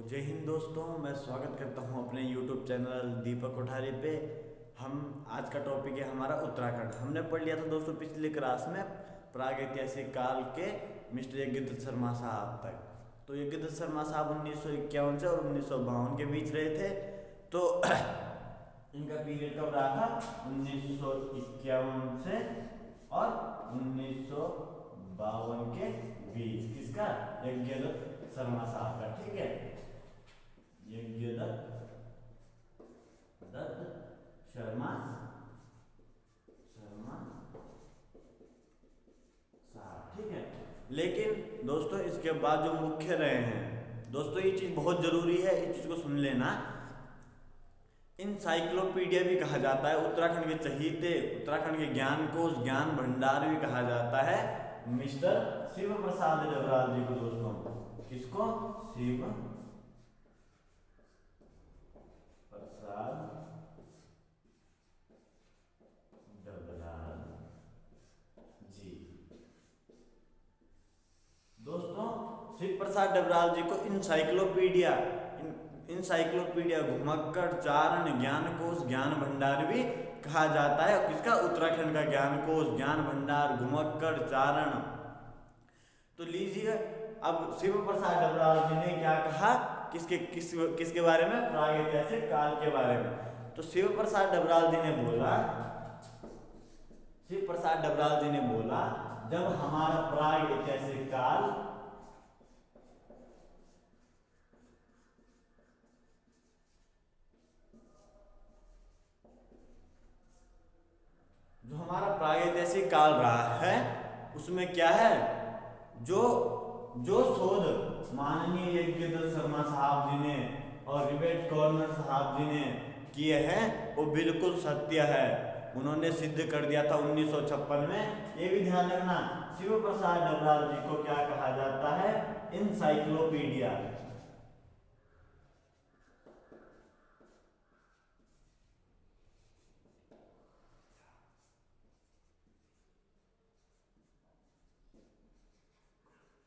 जय हिंद दोस्तों, मैं स्वागत करता हूं अपने YouTube चैनल दीपक कोठारी पे। हम आज का टॉपिक है हमारा उत्तराखंड। हमने पढ़ लिया था दोस्तों पिछली क्लास में प्रागैतिहासिक काल के मिस्टर यज्ञदत्त शर्मा साहब तक। तो यज्ञदत्त शर्मा साहब 1951 से और 1952 के बीच रहे थे। तो इनका पीरियड कब रहा था? 1951 से और 1952 के बीच। किसका? यज्ञदत्त शर्मा साहब का। ठीक है, यज्ञदत्त शर्मा साहब। ठीक है, लेकिन दोस्तों इसके बाद जो मुख्य रहे हैं दोस्तों, ये चीज बहुत जरूरी है, इस चीज को सुन लेना। इंसाइक्लोपीडिया भी कहा जाता है उत्तराखंड के चहीते, उत्तराखंड के ज्ञान कोश, ज्ञान भंडार भी कहा जाता है मिस्टर शिव प्रसाद डबराल जी को। दोस्तों किसको? शिव प्रसाद डबराल जी। दोस्तों शिव प्रसाद डबराल जी को इंसाइक्लोपीडिया घुमक्कड़, चारण, ज्ञान कोश, ज्ञान भंडार भी कहा जाता है। किसका? उत्तराखंड का ज्ञान कोश, ज्ञान भंडार, घुमक्कड़, चारण। तो लीजिए, अब शिव प्रसाद डबराल जी ने क्या कहा? किसके बारे में? प्रागैतिहासिक काल के बारे में। तो शिव प्रसाद डबराल जी ने बोला जब हमारा प्रागैतिहासिक काल जो हमारा प्रागैतिहासिक काल रहा है उसमें क्या है, जो शोध माननीय यज्ञदत्त शर्मा साहब जी ने और रिबेट कॉर्नर साहब जी ने किए हैं वो बिल्कुल सत्य है। उन्होंने सिद्ध कर दिया था 1956 में। ये भी ध्यान रखना, शिव प्रसाद डबराल जी को क्या कहा जाता है? इंसाइक्लोपीडिया।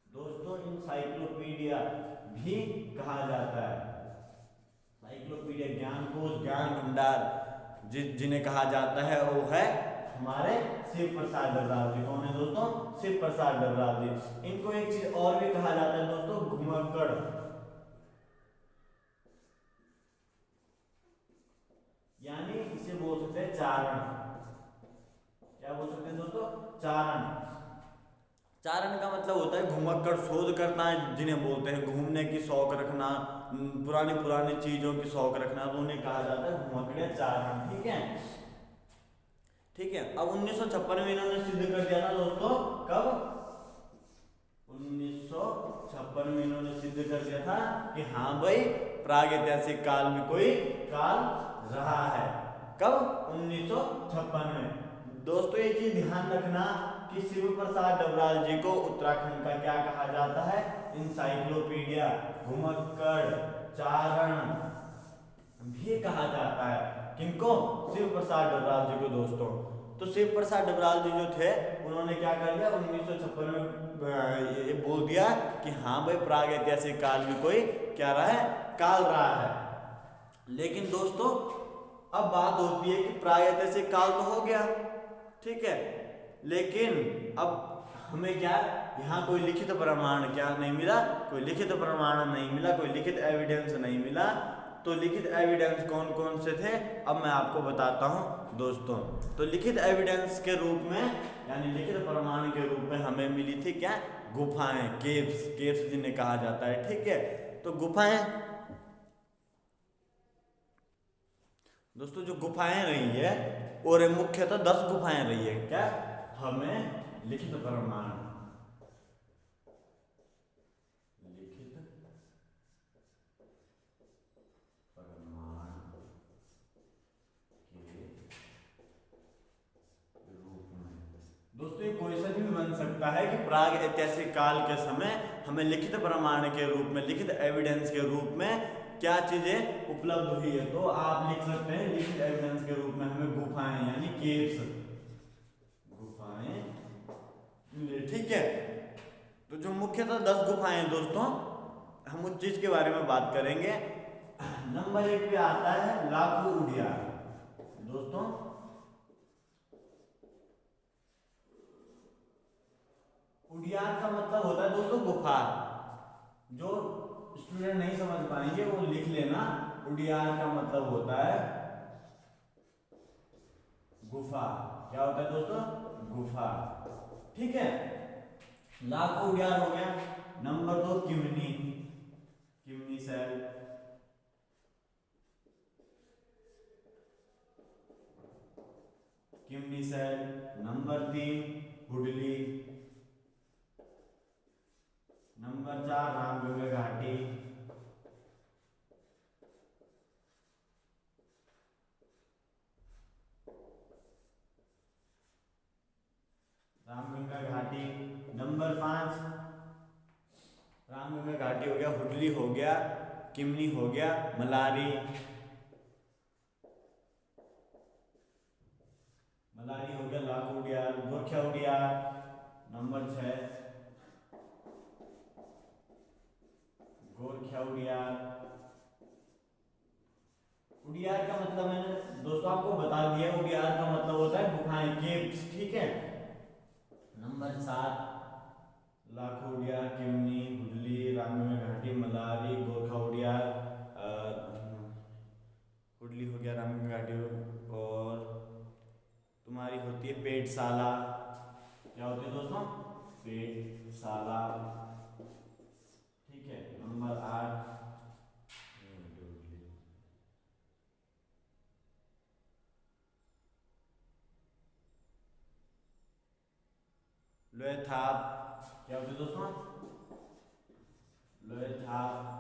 दोस्तों इंसाइक्लोपीडिया भी कहा जाता है। साइक्लोपीडिया, ज्ञान कोश, ज्ञान भंडार जिन्हें कहा जाता है वो है हमारे शिव प्रसाद डबराल जी। कौन है दोस्तों? शिव प्रसाद डबराल जी। इनको एक चीज और भी कहा जाता है दोस्तों, घुमक्कड़, यानी इसे बोल सकते हैं चारण। क्या बोल सकते हैं दोस्तों? चारण। चारण का मतलब होता है घुमक्कड़, शोध करना है जिन्हें बोलते हैं, घूमने की शौक रखना, पुरानी चीजों की शौक रखना, तो उन्हें कहा जाता है घुमक्कड़ या चारण। ठीक है, ठीक है। अब 1956 में इन्होंने सिद्ध कर दिया था दोस्तों। कब? 1956 में इन्होंने सिद्ध कर दिया था कि हाँ भाई प्रागैतिहासिक काल में कोई काल रहा है। कब? 1956 में। दोस्तों ये चीज ध्यान रखना कि शिव प्रसाद डबराल जी को उत्तराखंड का क्या कहा जाता है? इंसाइक्लोपीडिया, घुमक्कड़, चारण भी कहा जाता है। किनको? शिव प्रसाद डबराल जी को। दोस्तों तो शिव प्रसाद डबराल जी जो थे उन्होंने क्या कर दिया 1956 में ये बोल दिया कि हाँ भाई प्रागैतिहासिक काल में कोई क्या रहा है? काल रहा है। लेकिन दोस्तों अब बात होती है कि प्रागैतिहासिक काल तो हो गया, ठीक है, लेकिन अब हमें क्या यहाँ कोई लिखित प्रमाण क्या नहीं मिला? कोई लिखित प्रमाण नहीं मिला, कोई लिखित एविडेंस नहीं मिला। तो लिखित एविडेंस कौन कौन से थे अब मैं आपको बताता हूँ दोस्तों। तो लिखित एविडेंस के रूप में यानी लिखित प्रमाण के रूप में हमें मिली थी क्या? गुफाएं, केव्स जिन्हें कहा जाता है। ठीक है, तो गुफाएं दोस्तों, जो गुफाएं रही है और मुख्यतः 10 गुफाएं रही है। क्या? हमें लिखित प्रमाण दोस्तों ये क्वेश्चन भी बन सकता है कि प्रागैतिहासिक काल के समय हमें लिखित प्रमाण के रूप में, लिखित एविडेंस के रूप में क्या चीजें उपलब्ध हुई है? तो आप लिख सकते हैं लिखित एविडेंस के रूप में हमें गुफाएं यानी केव्स, गुफाएं। ठीक है, तो जो मुख्यतः 10 गुफाएं दोस्तों हम उस चीज के बारे में बात करेंगे। नंबर 1 पे आता है लाखू उड़ियार। दोस्तों उड़ियार का मतलब होता है दोस्तों गुफा। जो स्टूडेंट नहीं समझ पाएंगे वो लिख लेना, उड़ियार का मतलब होता है गुफा। क्या होता है दोस्तों? गुफा। ठीक है, लाखों उड़ियार हो गया। Number 2 Kimni, Kimni Sel. Kimni Sel. Number 3 Hudli. Number 4 Ramganga घाटी। रामगंगा घाटी। नंबर 5 रामगंगा घाटी हो गया, हुडली हो गया, किमनी हो गया, मलारी। मलारी हो गया, लाखू उड़ियार, गोरखा उड़ियार। नंबर 6 गोरखा उड़ियार। उड़ियार का मतलब मैंने दोस्तों आपको बता दिया, उड़ियार का मतलब होता है गुफाएं, केव्स। ठीक है। नंबर 7 लाखू उड़ियार, किमनी, हुडली, रामगंगा घाटी, मलारी, गोरखा उड़ियार, हुडली हो गया, रामगंगा घाटी, और तुम्हारी होती है पेटशाला। क्या होती है दोस्तों? पेटशाला। ठीक है। नंबर 8 लोहथाप। क्या होती है दोस्तों? लोहथाप।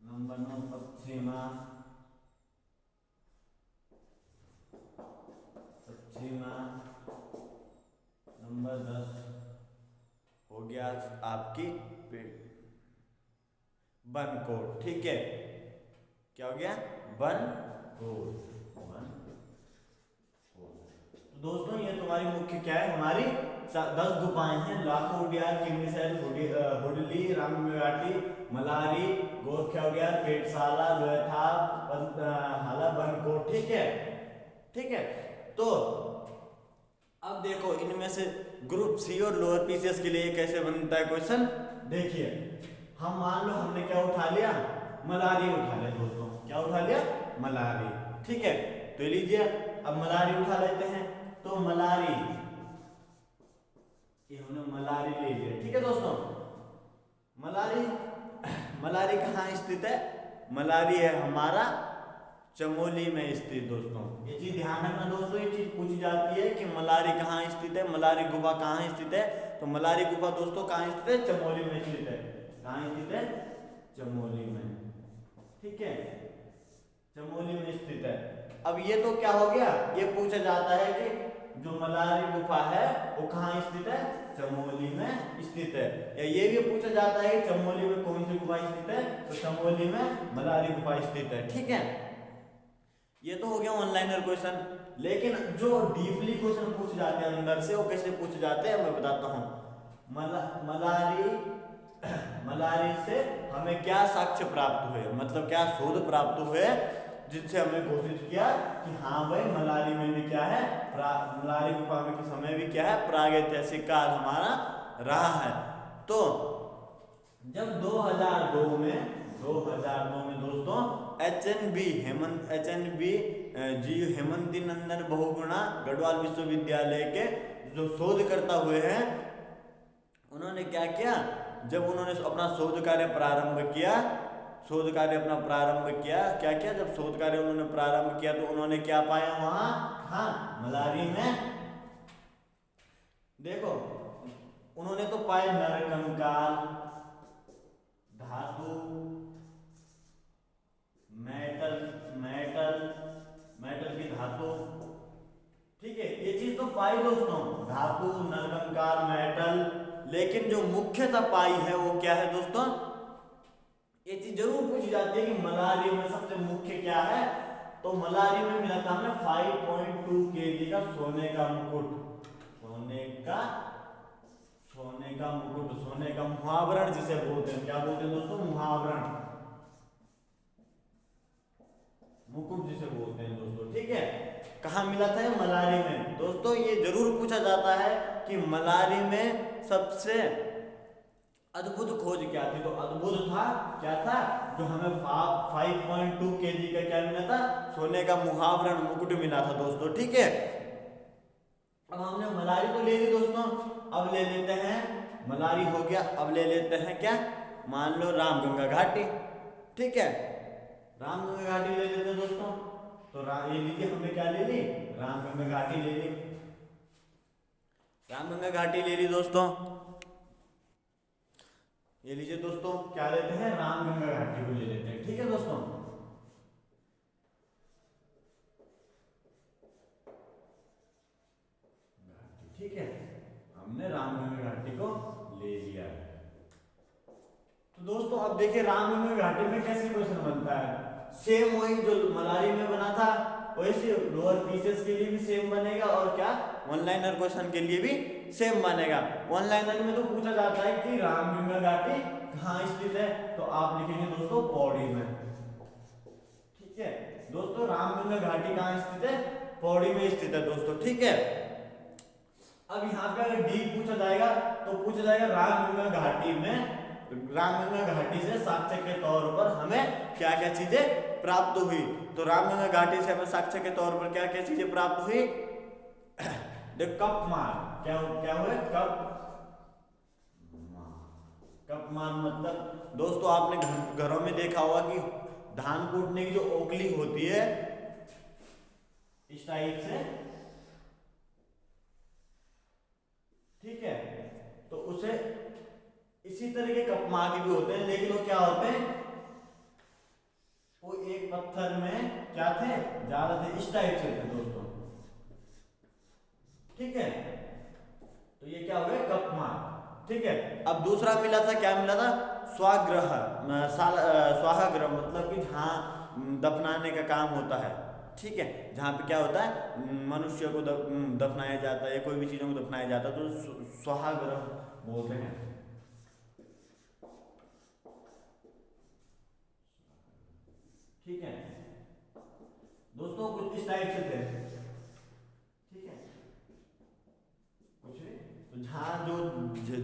नंबर 9 पश्चिमा। पश्चिमा। नंबर 10 हो गया आपकी बनकोट। ठीक है, क्या हो गया? बनकोट। तो दोस्तों ये तुम्हारी मुख्य क्या है, हमारी 10 गुफाएं हैं। लाखो उड़ियार, किमनी सेल, हुडली, रामगंगा घाटी, मलारी, गोरखा उड़ियार, पेटशाला, लोहथाप, हाला, बनकोट। ठीक है। ठीक है, तो अब देखो इनमें से ग्रुप सी और लोअर पीसीएस के लिए कैसे बनता है क्वेश्चन। देखिए, हम मान लो हमने क्या उठा लिया, मलारी उठा लिया दोस्तों। क्या उठा लिया? मलारी। ठीक है, तो लीजिए अब मलारी उठा लेते हैं। तो मलारी, ये हमने मलारी ले लिया। ठीक है दोस्तों, मलारी मलारी कहाँ स्थित है? मलारी है हमारा चमोली में स्थित। दोस्तों ये चीज ध्यान रखना दोस्तों, ये चीज पूछी जाती है कि मलारी कहाँ स्थित है, मलारी गुफा कहाँ स्थित है। तो मलारी गुफा दोस्तों कहाँ स्थित है? चमोली में स्थित है। कहाँ स्थित है? चमोली में। ठीक है, चमोली में स्थित है। अब ये तो क्या हो गया, ये पूछा जाता है कि जो मलारी गुफा है वो कहाँ स्थित है? चमोली में स्थित है। या ये भी पूछा जाता है कि चमोली में कौन सी गुफा स्थित है? तो चमोली में मलारी गुफा स्थित है। ठीक है, ये तो हो गया ऑनलाइनर क्वेश्चन। लेकिन जो डीपली क्वेश्चन पूछे जाते हैं अंदर से, वो कैसे पूछे जाते हैं मैं बताता हूँ। मलारी से हमें क्या साक्ष्य प्राप्त हुए, मतलब क्या शोध प्राप्त हुए, जिससे हमने घोषित किया कि हाँ भाई मलारी में भी क्या है, मलारी गुफा में के समय भी क्या है, प्रागैतिहासिक काल हमारा रहा है। तो जब 2002 में दोस्तों एच.एन.बी. जी हेमंती नंदन बहुगुणा गढ़वाल विश्वविद्यालय के जो शोधकर्ता हुए हैं, उन्होंने क्या किया, जब उन्होंने अपना शोध कार्य प्रारंभ किया, क्या किया, जब शोध कार्य उन्होंने प्रारंभ किया तो उन्होंने क्या पाया वहां, हाँ मलारी में देखो उन्होंने तो पाए नरकंकाल, धातु, मेटल की धातु। ठीक है, ये चीज तो पाई दोस्तों, धातु, नरकंकाल, मेटल। लेकिन जो मुख्यतः पाई है वो क्या है दोस्तों, ये चीज जरूर पूछी जाती है कि मलारी में सबसे मुख्य क्या है। तो मलारी में मिला था हमने 5.2 kg का सोने का मुकुट। सोने का मुकुट, सोने का मुहावरण जिसे बोलते हैं, क्या बोलते हैं दोस्तों, मुहावरण, मुकुट जिसे बोलते हैं दोस्तों, ठीक है। कहाँ मिला था, मलारी में। दोस्तों ये जरूर पूछा जाता है कि मलारी में सबसे अद्भुत खोज क्या थी, तो अद्भुत था, क्या था, जो हमें 5.2 kg का क्या मिला था, सोने का मुहावरण मुकुट मिला था दोस्तों, ठीक है। अब हमने मलारी तो ले ली दोस्तों, अब ले लेते हैं, मलारी हो गया, अब ले लेते हैं क्या, मान लो रामगंगा घाटी, ठीक है। रामगंगा घाटी ले लेते हैं दोस्तों, तो ये लीजिए, हमने क्या ले ली, रामगंगा घाटी ले ली, रामगंगा घाटी ले ली दोस्तों। ये लीजिए दोस्तों, क्या लेते हैं, रामगंगा घाटी को ले लेते हैं, ठीक है दोस्तों। ठीक है, हमने रामगंगा घाटी को ले लिया। तो दोस्तों अब देखिए रामगंगा घाटी में कैसे क्वेश्चन बनता है, सेम वही जो मलारी में बना था वैसे लोअर पीसेस के लिए भी सेम बनेगा, और क्या, वन लाइनर क्वेश्चन के लिए भी सेम बनेगा। वन लाइनर में तो पूछा जाता है कि रामगंगा घाटी कहाँ स्थित है, तो आप लिखेंगे दोस्तों पौड़ी में, ठीक है दोस्तों। रामगंगा घाटी कहाँ स्थित है, पौड़ी में स्थित है दोस्तों, ठीक है। अब यहाँ पे अगर डी पूछा जाएगा तो पूछा जाएगा रामगंगा घाटी में, रामगंगा घाटी से साक्ष्य के तौर पर हमें क्या क्या चीजें प्राप्त हुई, तो रामगंगा घाटी से हमें साक्ष्य के तौर पर क्या क्या चीजें प्राप्त हुई, कपमान, क्या क्या हुए, कपमान मतलब दोस्तों आपने घरों में देखा होगा कि धान कूटने की जो ओखली होती है इस टाइप से, ठीक है, तो उसे इसी तरह के कपमार भी होते हैं, लेकिन वो क्या होते हैं, वो एक पत्थर में क्या थे, ज्यादा थे, इस टाइप से थे दोस्तों, ठीक है। तो ये क्या हो गया, कपमार, ठीक है। अब दूसरा मिला था, क्या मिला था, स्वाग्रह, स्वाहाग्रह मतलब कि जहाँ दफनाने का काम होता है, ठीक है, जहाँ पे क्या होता है, मनुष्य को दफनाया जाता है, कोई भी चीजों को दफनाया जाता है, तो स्वाहाग्रह बोलते हैं, ठीक है दोस्तों। कुछ इस टाइप से थे, ठीक है, कुछ तो जहाँ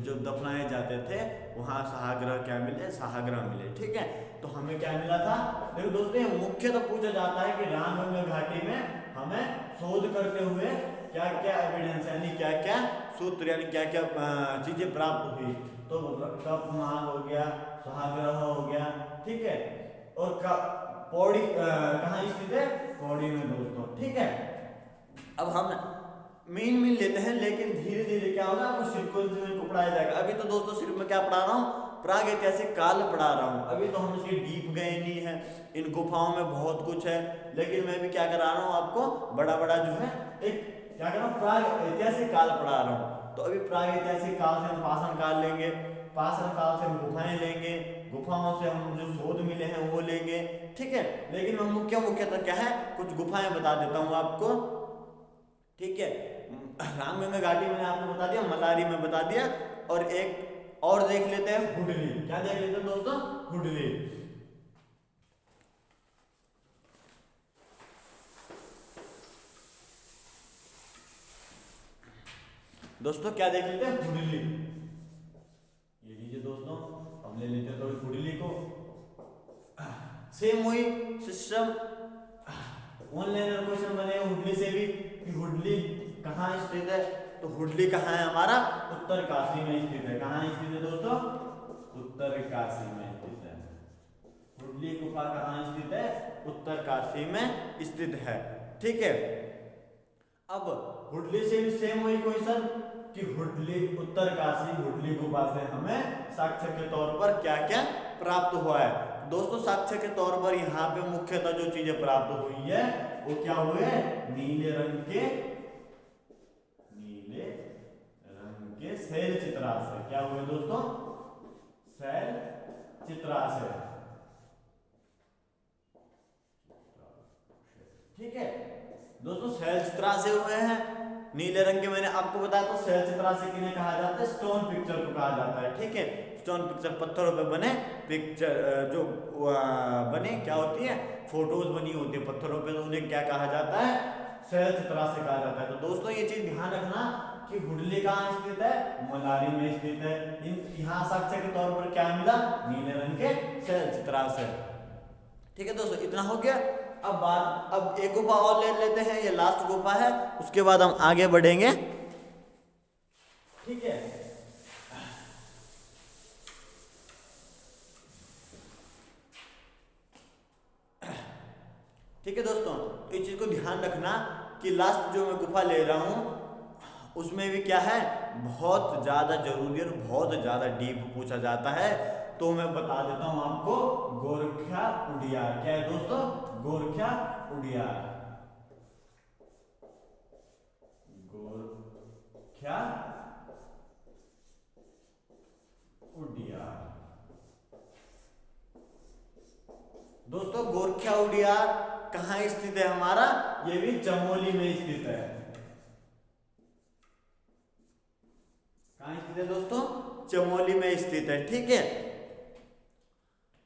जो दफनाए जाते थे वहां सहाग्रह क्या मिले, सहाग्रह मिले, ठीक है। तो हमें क्या मिला था, देखो दोस्तों मुख्य तो पूछा जाता है कि रामगंगा घाटी में हमें शोध करते हुए क्या क्या एविडेंस, यानी क्या क्या सूत्र, यानी क्या क्या चीजें प्राप्त हुई, तो कपमान हो गया, सहाग्रह हो गया, ठीक है, और पौड़ी कहाँ स्थित है, पौड़ी में दोस्तों, ठीक है। अब हम मीन लेते हैं, लेकिन धीरे धीरे क्या होगा, आपको सीक्वेंस में पढ़ाया जाएगा। अभी तो दोस्तों सिर्फ मैं क्या पढ़ा रहा हूँ, प्राग ऐतिहासिक काल पढ़ा रहा हूँ, अभी तो हम इसके डीप गए नहीं है, इन गुफाओं में बहुत कुछ है, लेकिन मैं भी क्या करा रहा हूँ, आपको बड़ा बड़ा जो है एक क्या कर रहा हूँ, प्राग ऐतिहासिक काल पढ़ा रहा हूँ। तो अभी प्राग ऐतिहासिक काल से हम पाषाण काल लेंगे, पाषाण काल से हम गुफाएं लेंगे, गुफाओं से हम जो शोध मिले हैं वो लेंगे, ठीक है। लेकिन मैं मुख्यतः क्या है, कुछ गुफाएं बता देता हूँ आपको, ठीक है। रामगंगा घाटी मैंने आपको बता दिया, मलारी में बता दिया, और एक और देख लेते हैं, हुडली, क्या देख लेते हैं दोस्तों, हुडली। दोस्तों क्या देख लेते हैं, हुडली, ये लीजिए दोस्तों, अब ले लेते हैं थोड़ी हुडली को, सेम वही सिस्टम, ऑनलाइन क्वेश्चन बने हुडली से भी कि हुडली कहाँ स्थित है, तो हुडली कहाँ है हमारा, उत्तर काशी में स्थित है, कहाँ स्थित है दोस्तों, उत्तर काशी में स्थित है, हुडली गुफा कहाँ स्थित है, उत्तर काशी में स्थित है, ठीक है। अब हुडली से भी सेम वही क्वेश्चन कि हुडली उत्तर काशी हुडली गुफा से हमें साक्ष्य के तौर पर क्या क्या प्राप्त हुआ है। दोस्तों साक्ष्य के तौर पर यहाँ पे मुख्यतः जो चीजें प्राप्त हुई है वो क्या हुए, नीले रंग के शैल चित्राशय, क्या हुए दोस्तों, शैल चित्राशय, ठीक है दोस्तों, शैल चित्राशय हुए हैं। नीले रंग के मैंने आपको बताया तो शैल चित्रास्य किन्हें कहा जाता है, स्टोन पिक्चर को कहा जाता है। ठीक है, स्टोन पिक्चर पत्थरों पे बने पिक्चर जो बने क्या होती है, फोटोज बनी होती है पत्थरों पे, तो उन्हें क्या कहा जाता है, शैल चित्रास्य कहा जाता है। तो दोस्तों ये चीज ध्यान रखना कि हुडली कहाँ स्थित है, मलारी में स्थित है। यहाँ साक्ष्य के तौर पर क्या मिला, नीले रंग के शैल चित्रास्य। ठीक है दोस्तों, इतना हो गया। अब एक गुफा और ले लेते हैं, ये लास्ट गुफा है, उसके बाद हम आगे बढ़ेंगे। ठीक है, ठीक है दोस्तों, तो इस चीज को ध्यान रखना कि लास्ट जो मैं गुफा ले रहा हूं उसमें भी क्या है, बहुत ज्यादा जरूरी और बहुत ज्यादा डीप पूछा जाता है। तो मैं बता देता हूं आपको, गोरख्या उडियार। क्या है दोस्तों, गोरख्या उडियार। गोरख्या उडियार। दोस्तों गोरख्या उडियार कहाँ स्थित है हमारा, ये भी चमोली में स्थित है। कहाँ स्थित है दोस्तों, चमोली में स्थित है। ठीक है,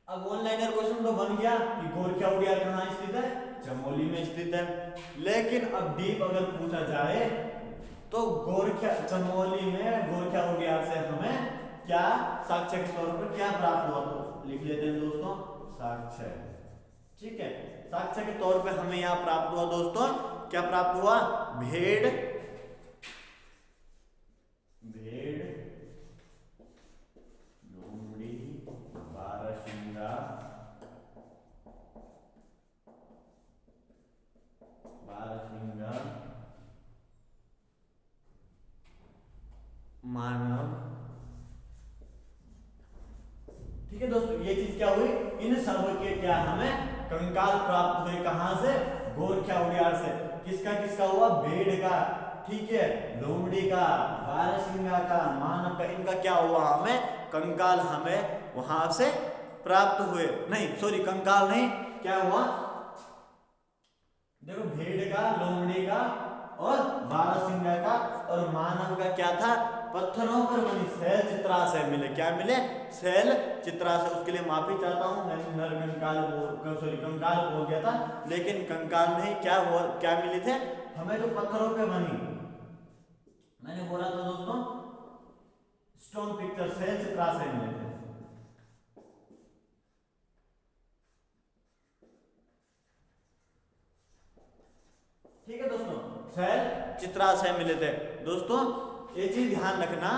अब वन लाइनर क्वेश्चन तो बन गया कि गोरख्या उडियार कहाँ स्थित है, चमोली में स्थित है। लेकिन अब डीप अगर पूछा जाए तो गोरख्या चमोली में गोरख्या उडियार से हमें क्या साक्ष्य के तौर पर क्या प्राप्त हुआ, तो लिख लेते हैं दोस्तों, साक्ष्य। ठीक है, साक्ष्य के तौर पे हमें यहाँ प्राप्त हुआ दोस्तों, क्या प्राप्त हुआ, भेड़, लोमड़ी, बारहसिंगा, मानव। ठीक है दोस्तों, ये चीज क्या हुई, इन सब के क्या हमें कंकाल प्राप्त हुए, कहां से, गोरख्या उडियार से। किसका किसका हुआ, भेड़ का, ठीक है, लोमड़ी का, बारहसिंगा का, मानव का, इनका क्या हुआ, हमें कंकाल हमें वहां से प्राप्त हुए। नहीं सॉरी, कंकाल नहीं, क्या हुआ, देखो भेड़ का, लोमड़ी का और बारहसिंगा का और मानव का क्या था, पत्थरों पर बनी शैल चित्रास्य मिले। क्या मिले, शैल चित्रास्य। उसके लिए माफी चाहता हूं, मैंने नर कंकाल बोल गया था, लेकिन कंकाल नहीं, क्या हुआ, क्या मिले थे हमें, जो पत्थरों पे बनी, मैंने बोला था दोस्तों स्टोन पिक्चर, शैल चित्रास्य मिले थे। ठीक है दोस्तों, शैल चित्रास्य मिले थे। दोस्तों ये चीज ध्यान रखना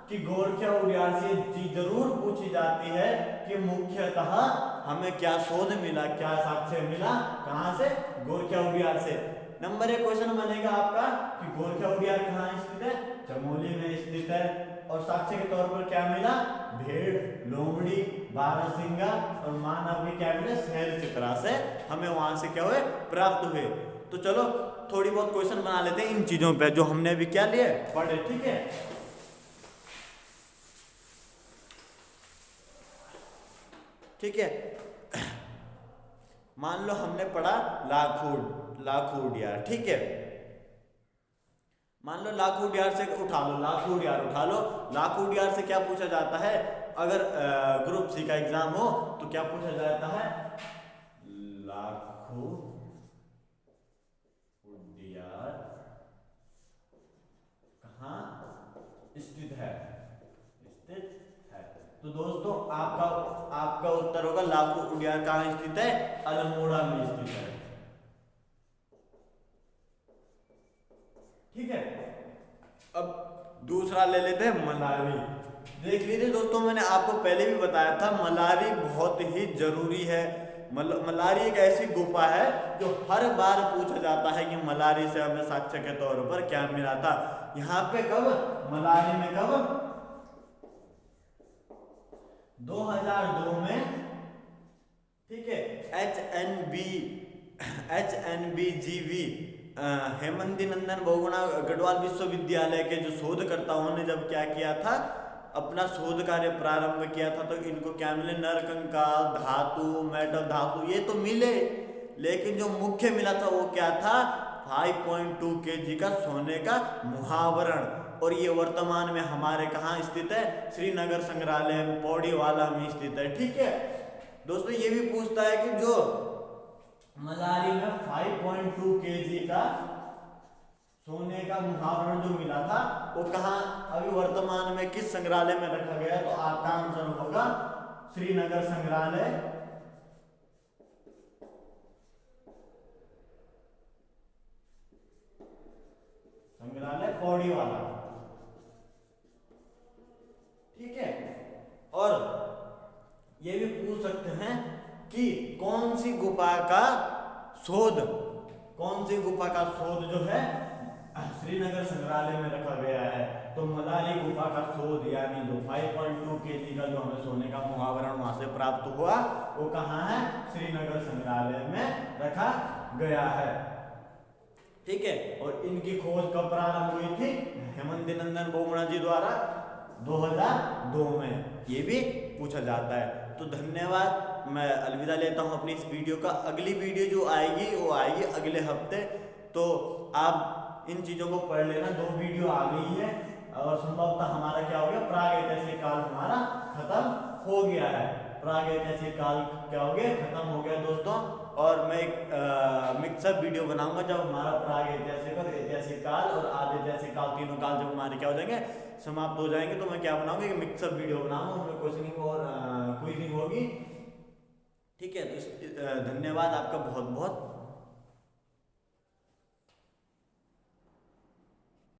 कि गोरख्या उडियार से चीज जरूर पूछी जाती है कि मुख्यतः हमें क्या शोध मिला, क्या साक्ष्य मिला, कहां से, गोरख्या उडियार से। नंबर 1 क्वेश्चन बनेगा आपका कि गोरख्या उडियार कहाँ स्थित है, चमोली में स्थित है। और साक्ष्य के तौर पर क्या मिला, भेड़, लोमड़ी, बारहसिंगा और मानव के क्या मिले, शैल चित्रास्य हमें वहां से क्या हुए, प्राप्त हुए। तो चलो थोड़ी बहुत क्वेश्चन बना लेते हैं इन चीजों पे जो हमने अभी क्या लिए पढ़े। ठीक है, ठीक है, मान लो हमने पढ़ा लाखू उडियार। ठीक है, मान लो लाखू उडियार से उठा लो, लाखू उडियार उठा लो। लाखू उडियार से क्या पूछा जाता है, अगर ग्रुप सी का एग्जाम हो तो क्या पूछा जाता है, लाखू उडियार कहाँ स्थित है, तो दोस्तों आपका उत्तर होगा लाखू उडियार कहाँ स्थित है, अल्मोड़ा में स्थित है। ठीक है, अब दूसरा ले लेते हैं मलारी। देख लीजिए दोस्तों, मैंने आपको पहले भी बताया था मलारी बहुत ही जरूरी है। मलारी एक ऐसी गुफा है जो हर बार पूछा जाता है कि मलारी से हमें साक्ष्य के तौर पर क्या मिला था। यहाँ पे कब, मलारी में कब, 2002 में। ठीक है, HNBGV हेमंती नंदन बहुगुणा गढ़वाल विश्वविद्यालय के जो शोधकर्ताओं ने जब क्या किया था, अपना शोध कार्य प्रारंभ किया था, तो इनको क्या मिले, नर कंकाल, धातु, मेटल धातु, ये तो मिले, लेकिन जो मुख्य मिला था वो क्या था, 5.2 kg का सोने का मुहावरण। और ये वर्तमान में हमारे कहाँ स्थित है, श्रीनगर संग्रहालय पौड़ीवाला में स्थित है। ठीक है दोस्तों, ये भी पूछता है कि जो मलारी में 5.2 kg का सोने का मुहावरण जो मिला था वो कहाँ अभी वर्तमान में किस संग्रहालय में रखा गया, तो आपका आंसर होगा श्रीनगर संग्रहालय पौड़ीवाला। ठीक है, और ये भी पूछ सकते हैं कि कौन सी गुफा का शोध जो है श्रीनगर संग्रहालय में रखा गया है, तो मलारी गुफा का शोध यानी जो 5.2 kg का जो हमें सोने का मुहावरण वहां से प्राप्त हुआ वो कहाँ है, श्रीनगर संग्रहालय में रखा गया है। ठीक है, और इनकी खोज कब प्रारंभ हुई थी, हेमंत नंदन बोमणा जी द्वारा 2002 में, ये भी पूछा जाता है। तो धन्यवाद, मैं अलविदा लेता हूँ अपनी इस वीडियो का। अगली वीडियो जो आएगी वो आएगी अगले हफ्ते, तो आप इन चीज़ों को पढ़ लेना। 2 वीडियो आ गई है और संभवतः हमारा क्या हो गया, प्राग ऐतिहासिक काल हमारा खत्म हो गया है। प्राग ऐतिहासिक काल क्या हो गया, खत्म हो गया दोस्तों। और मैं एक मिक्सअप वीडियो बनाऊंगा जब हमारा प्राग ऐतिहासिक और ऐतिहासिक काल और आदि ऐतिहासिक काल तीनों काल जब हमारे क्या हो जाएंगे, समाप्त हो जाएंगे, तो मैं क्या बनाऊंगा, एक मिक्सअप वीडियो बनाऊंगा, उनमें क्वेश्चनिंग और क्विजिंग होगी। ठीक है, तो धन्यवाद आपका बहुत बहुत।